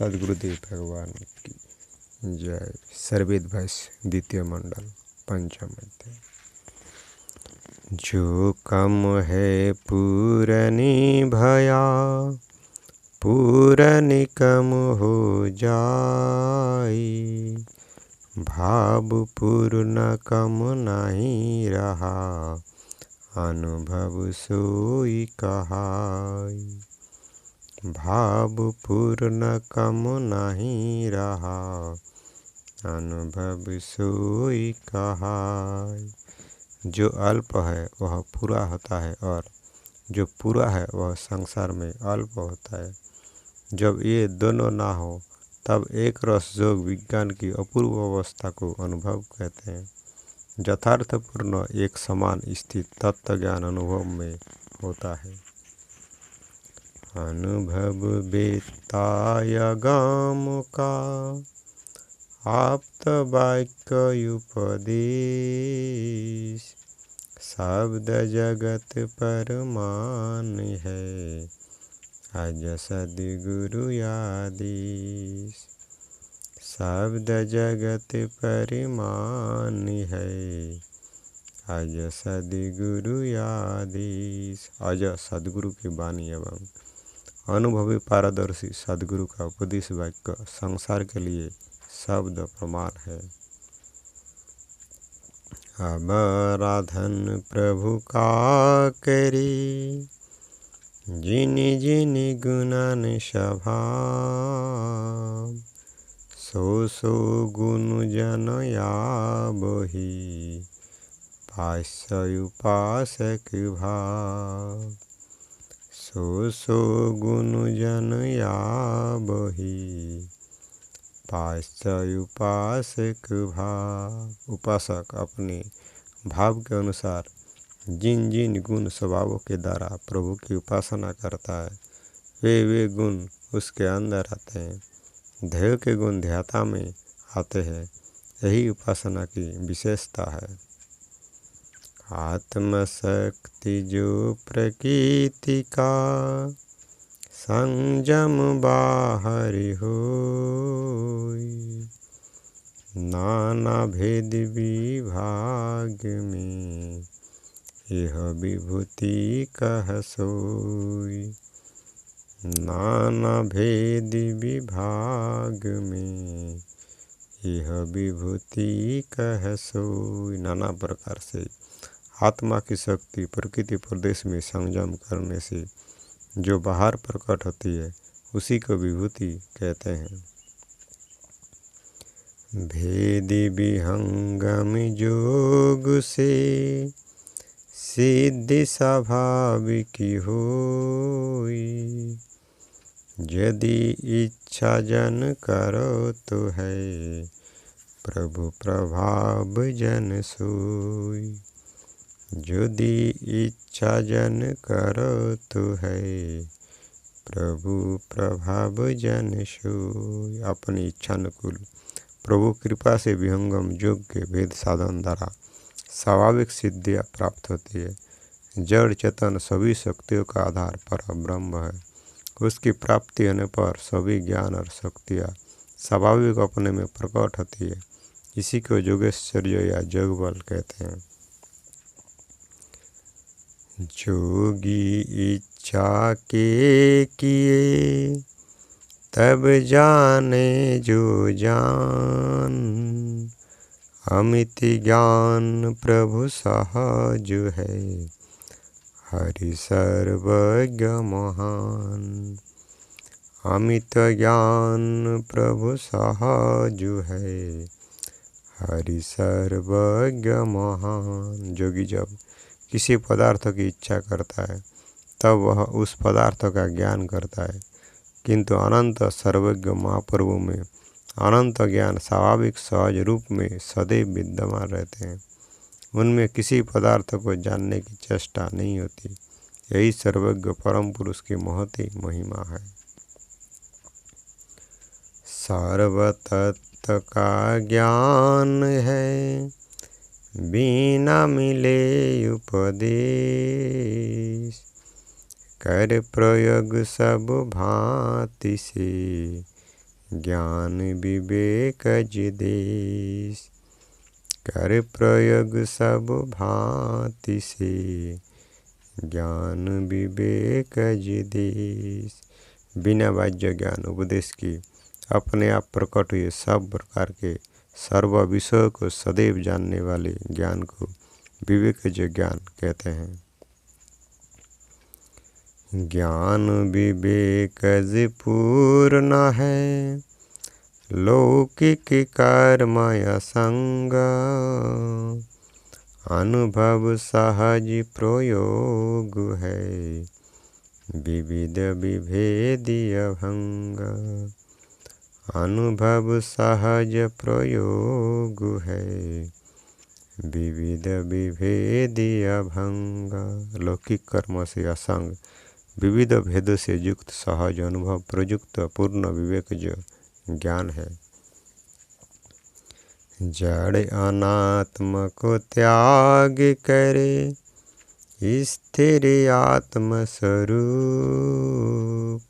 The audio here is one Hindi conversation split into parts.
सद्गुरुदेव भगवान की जय। सर्वेद भाष्य द्वितीय मंडल पंचम अध्याय। जो कम है पूरनी भया, पूरनी कम हो जाई। भाव पूर्ण कम नहीं रहा, अनुभव सोई कहाई। भाव पूर्ण कम नहीं रहा, अनुभव सोई कहाई। जो अल्प है वह पूरा होता है और जो पूरा है वह संसार में अल्प होता है। जब ये दोनों ना हो तब एक रस योग विज्ञान की अपूर्व अवस्था को अनुभव कहते हैं। यथार्थपूर्ण एक समान स्थित तत्व ज्ञान अनुभव में होता है। अनुभव बेताय गाम का, आप्त वाक्य उपदेश। शब्द जगत परमान है, अज सद्गुरु आदेश। शब्द जगत परिमान है, अज सद्गुरु आदेश। अज सद्गुरु की वाणी एवं अनुभवी पारदर्शी सद्गुरु का उपदेश वाक्य संसार के लिए शब्द प्रमाण है। अब आराधन प्रभु का करी, जिनि जिनि गुणन स्वभाव। सो सो गुण जन आबहि, पास्य उपासक भाव। सो सो गुण जन आबहि, पास्य उपासक भाव। उपासक अपने भाव के अनुसार जिन जिन गुण स्वभावों के द्वारा प्रभु की उपासना करता है, वे गुण उसके अंदर आते हैं। ध्येय के गुण ध्याता में आते हैं। यही उपासना की विशेषता है। आत्मशक्ति जो प्रकृति का, संयम बाहरी होई। नाना भेद विभाग में, यह विभूति कह सोई। नाना भेद विभाग में, यह विभूति कह सोई। नाना प्रकार से आत्मा की शक्ति प्रकृति प्रदेश में संयम करने से जो बाहर प्रकट होती है, उसी को विभूति कहते हैं। भेदी विहंगम जोग से, सिद्धि स्वाभाविक होई। यदि इच्छा जन करो तो है, प्रभु प्रभाव जन सोई। यदि इच्छा जन करो तो है, प्रभु प्रभाव जन सोई। अपनी इच्छानुकूल प्रभु कृपा से विहंगम योग के भेद साधन द्वारा स्वाभाविक सिद्धियाँ प्राप्त होती है। जड़ चेतन सभी शक्तियों का आधार पर ब्रह्म है। उसकी प्राप्ति होने पर सभी ज्ञान और शक्तियाँ स्वाभाविक अपने में प्रकट होती है। इसी को योगेश्वर्य या योग बल कहते हैं। जोगी इच्छा के किए, तब जाने जो जान। अमित ज्ञान प्रभु सहज है, हरि सर्वज्ञ महान। अमित ज्ञान प्रभु सहज है, हरि सर्वज्ञ महान। जोगी जब किसी पदार्थ की इच्छा करता है तब वह उस पदार्थ का ज्ञान करता है, किंतु अनंत सर्वज्ञ महाप्रभु में अनंत ज्ञान स्वाभाविक सहज रूप में सदैव विद्यमान रहते हैं। उनमें किसी पदार्थ को जानने की चेष्टा नहीं होती। यही सर्वज्ञ परम पुरुष की महती महिमा है। सर्वतत्व का ज्ञान है, बिना मिले उपदेश। कर प्रयोग सब भांति से, ज्ञान विवेक जिदेश, कर प्रयोग सब भांति से, ज्ञान विवेक जिदेश। बिना वाज्य ज्ञान उपदेश की अपने आप प्रकट हुए सब प्रकार के सर्व विषयों को सदैव जानने वाले ज्ञान को विवेकज ज्ञान कहते हैं। ज्ञान विवेकज पूर्ण है, लौकिक कर्म असंग, अनुभव सहज प्रयोग है, विविध विभेदीय भंग। अनुभव सहज प्रयोग है, विविध विभेदीय भंग। लौकिक कर्म से असंग, विविध भेदों से युक्त सहज अनुभव प्रयुक्त पूर्ण विवेक जो ज्ञान है। जड़ अनात्म को त्याग करे, स्थिर आत्म स्वरूप,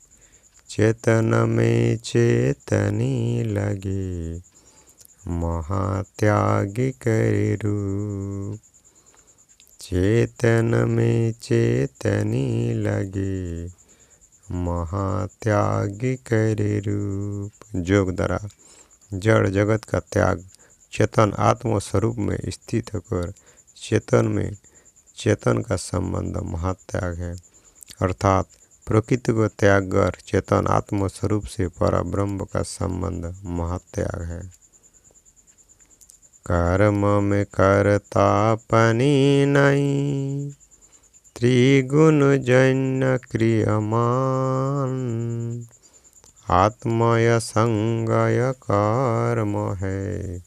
चेतन में चेतनी लगे, महात्याग करे रूप। चेतन में चेतनी लगे, महात्याग करे रूप। योग द्वारा जड़ जगत का त्याग, चेतन आत्म स्वरूप में स्थित होकर चेतन में चेतन का संबंध महात्याग है। अर्थात प्रकृति को त्याग कर चेतन आत्म स्वरूप से परब्रह्म का संबंध महात्याग है। कर्म में कर्तापनी नहीं, त्रिगुण जन्य क्रियमान, आत्मय संगय कर्म है,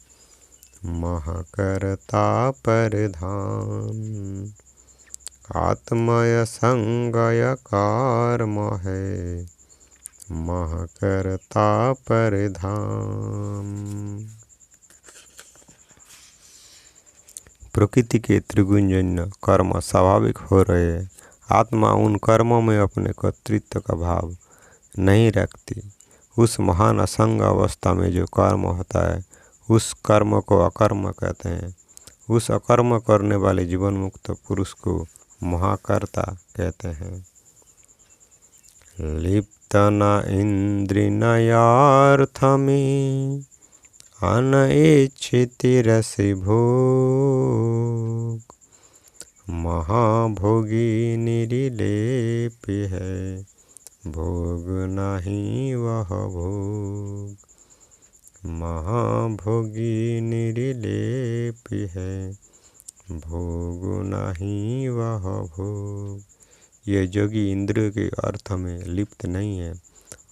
महकर्ता परिधान। आत्मय संगय कर्म है, महकर्ता परिधान। प्रकृति के त्रिगुणजन्य कर्म स्वाभाविक हो रहे हैं। आत्मा उन कर्मों में अपने कर्तृत्व का भाव नहीं रखती। उस महान असंग अवस्था में जो कर्म होता है उस कर्म को अकर्म कहते हैं। उस अकर्म करने वाले जीवन मुक्त पुरुष को महाकर्ता कहते हैं। लिप्त न इंद्रिय नयार्थ में, अनइच्छित रस भोग, महाभोगी निर्लेप है, भोग नहीं वह भोग। महाभोगी निर्लेप है, भोग नहीं वह भोग। यह जोगी इंद्रियों के अर्थ में लिप्त नहीं है,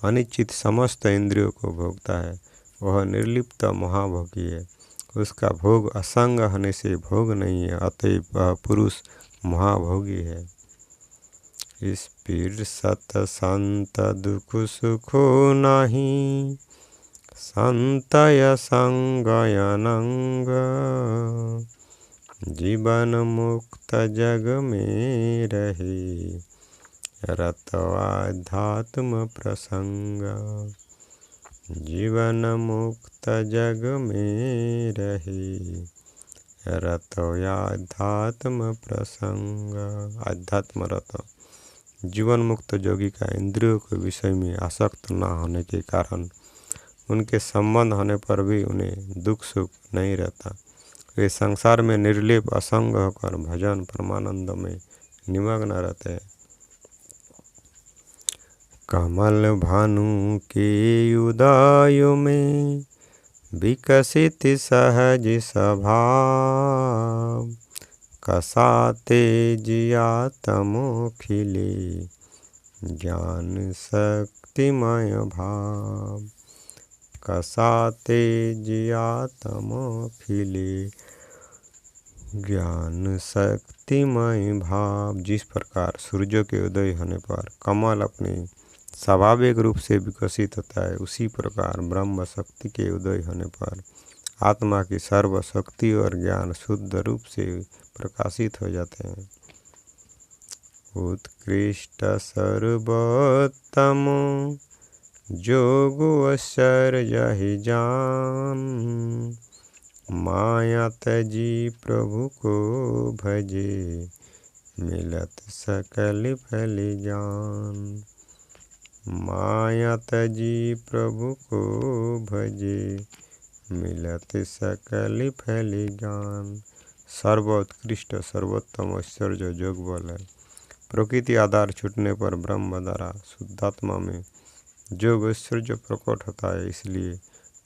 अनिश्चित समस्त इंद्रियों को भोगता है, वह निर्लिप्त महाभोगी है। उसका भोग असंग होने से भोग नहीं है, अतएव वह पुरुष महाभोगी है। स्थिर सत संत दुख सुखो नहीं, संतय संगय अनंग, जीवन मुक्त जग में रहे, रत आध्यात्म प्रसंग। जीवन मुक्त जग में रहे, रत आध्यात्म प्रसंग। आध्यात्म रत जीवन मुक्त योगी का इंद्रियों के विषय में आसक्त न होने के कारण उनके संबंध होने पर भी उन्हें दुख सुख नहीं रहता। वे संसार में निर्लेप असंग होकर भजन परमानंद में निमग्न रहते हैं। कमल भानु के उदय में विकसित सहज स्वभाव, कसाते जिया तमो खिले, ज्ञान शक्तिमय भाव। कसाते जिया तमो खिले, ज्ञान शक्तिमय भाव। जिस प्रकार सूर्य के उदय होने पर कमल अपने स्वाभाविक रूप से विकसित होता है, उसी प्रकार ब्रह्म शक्ति के उदय होने पर आत्मा की सर्व शक्ति और ज्ञान शुद्ध रूप से प्रकाशित हो जाते हैं। उत्कृष्ट सर्वोत्तम जोग असर यही जान, माया तजी प्रभु को भजे, मिलत सकल फल ज्ञान। माया तजी प्रभु को भजे, मिलत सकल फल ज्ञान। सर्वोत्कृष्ट सर्वोत्तम ऐश्वर्य जोग बल है। प्रकृति आधार छूटने पर ब्रह्म द्वारा शुद्धात्मा में जोग ऐश्वर्य प्रकट होता है। इसलिए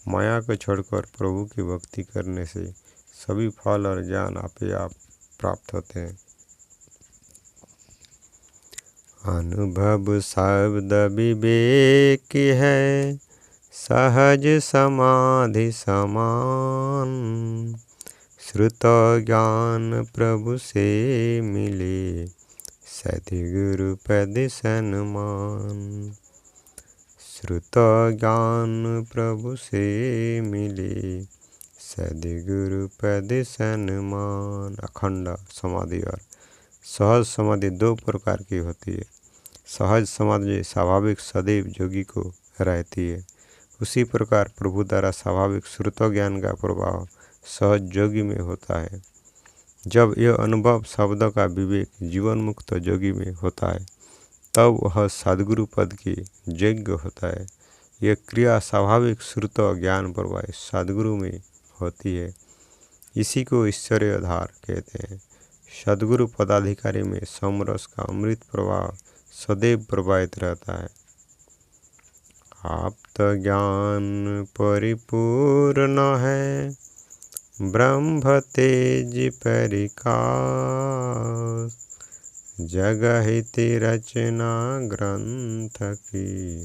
माया को छोड़कर प्रभु की भक्ति करने से सभी फल और ज्ञान आपे आप प्राप्त होते हैं। अनुभव शब्द विवेक है, सहज समाधि समान, श्रुत ज्ञान प्रभु से मिले, सद्गुरु पद सन्मान। श्रुत ज्ञान प्रभु से मिले, सद्गुरु पद सन्मान। अखंड समाधि और सहज समाधि दो प्रकार की होती है। सहज समाधि स्वाभाविक सदैव जोगी को रहती है, उसी प्रकार प्रभु द्वारा स्वाभाविक श्रुत ज्ञान का प्रभाव सहज जोगी में होता है। जब यह अनुभव शब्द का विवेक जीवन मुक्त जोगी में होता है, तब वह सद्गुरु पद की योग्य होता है। यह क्रिया स्वाभाविक श्रुत ज्ञान प्रवाह सद्गुरु में होती है। इसी को ईश्वरीय धार कहते हैं। सद्गुरु पदाधिकारी में समरस का अमृत प्रवाह सदैव प्रवाहित रहता है। आप्त ज्ञान परिपूर्ण है, ब्रह्म तेज परिकाश, जगहित रचना ग्रंथ की,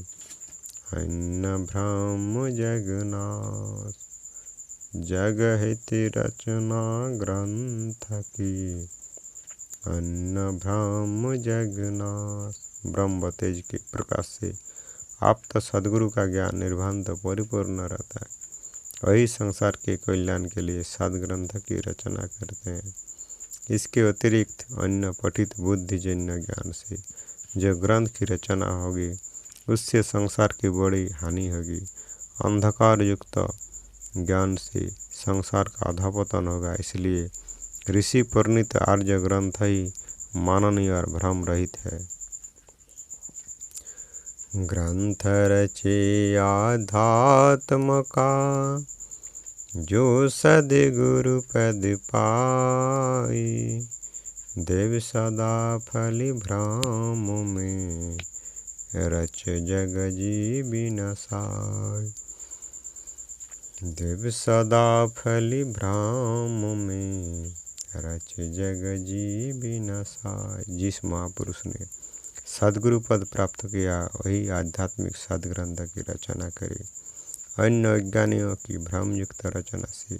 अन्न ब्रह्म जगनाश। जगहित रचना ग्रंथ की, अन्न ब्रह्म जगनाश। ब्रह्म तेज के प्रकाश से आप्त सद्गुरु का ज्ञान निर्भांत परिपूर्ण रहता है। वही संसार के कल्याण के लिए सद्ग्रंथ की रचना करते हैं। इसके अतिरिक्त अन्य पठित बुद्धिजन्य ज्ञान से जो ग्रंथ की रचना होगी, उससे संसार की बड़ी हानि होगी। अंधकार युक्त ज्ञान से संसार का अधपतन होगा। इसलिए ऋषि प्रणीत आर्य ग्रंथ ही माननीय और भ्रम रहित है। ग्रंथ रचे आध्यात्म का, जो सद्गुरु पद पाई, देव सदा फल भ्रम में, रच जग जीवन साय। देव सदा फल भ्रम में, रच जग जीवन साय। जिस महापुरुष ने सद्गुरु पद प्राप्त किया, वही आध्यात्मिक सद्ग्रंथ की रचना करे। अन्य अज्ञानियों की भ्रमयुक्त रचना से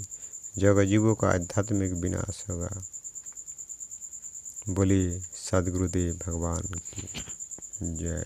जगजीवों का आध्यात्मिक विनाश होगा। बोलिए सद्गुरुदेव भगवान की जय।